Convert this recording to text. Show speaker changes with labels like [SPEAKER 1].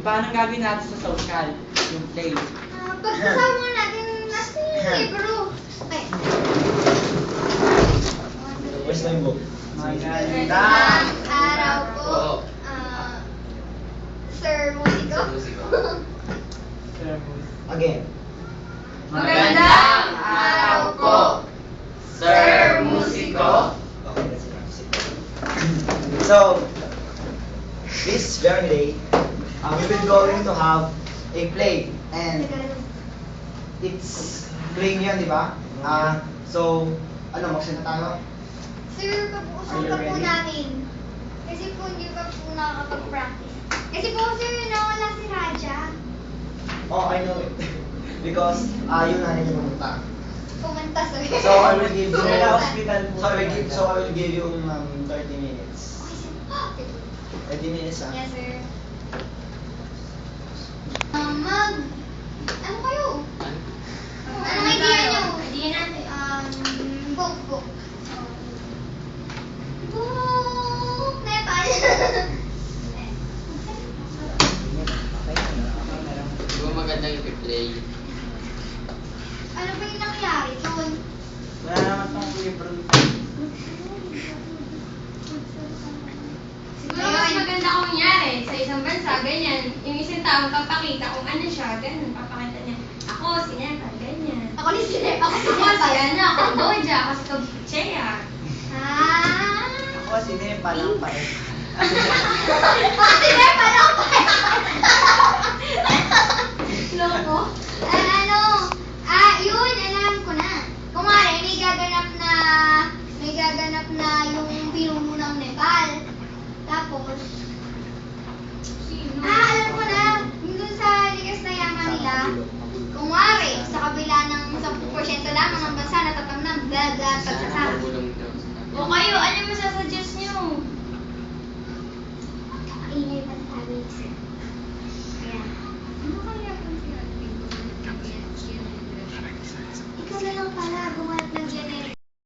[SPEAKER 1] Paano gagawin natin sa social? Yung play.
[SPEAKER 2] Pagkasama natin yung libro. Okay.
[SPEAKER 3] Where's my book?
[SPEAKER 2] Magandang araw po, Sir Musico.
[SPEAKER 3] Again.
[SPEAKER 2] Magandang araw po, Sir Musico.
[SPEAKER 3] Okay, that's enough. So, this very day, we will going to have a play. And it's playing yan, di ba? So, ano, mag-send na tayo?
[SPEAKER 2] Sir, pag-uusapan pa po namin. Kasi po hindi pa po nakakapag-practice. Kasi po, sir, nawala si Raja.
[SPEAKER 3] Oh, I know it. Because, yun na niya pumunta.
[SPEAKER 2] Pumunta, sir.
[SPEAKER 3] So, I will give you,
[SPEAKER 1] Sa hospital po.
[SPEAKER 3] so I will give you 30 minutes.
[SPEAKER 2] Okay, sir.
[SPEAKER 3] 30 minutes, ah.
[SPEAKER 2] Yes, sir. Ano kayo? Anong idea nyo? Idea natin. Book. Book, Nepal.
[SPEAKER 4] Di ba magandang i-play?
[SPEAKER 2] Ano ba yung nangyari doon?
[SPEAKER 1] Wala naman tong libro.
[SPEAKER 5] Siguro mas maganda kung nangyari sa isang bansa, ganyan. Yung isang tao papakita kung ano siya, ganun. Papakita niya, ako, si Nepal, ganyan.
[SPEAKER 2] Ako ni Sinep. Ako si
[SPEAKER 5] Ako, si
[SPEAKER 2] Nepal.
[SPEAKER 5] ano, Cambodia, ako si Kampuchea.
[SPEAKER 1] Ako si Nepal ang pa.
[SPEAKER 2] Ako si Nepal. Ako pa. Loko. Yun, alam ko na. Kung nga may gaganap na yung pinuno ng Nepal. Tapos, alam ko na, yung dun sa likas na yaman nila, kung wari, sa kabila ng 10% lamang ng bansa natatamnan, gaga, pagsasara.
[SPEAKER 4] Magulong daw.
[SPEAKER 5] O kayo, ano masasuggest niyo?
[SPEAKER 2] Ingay pa sa amin.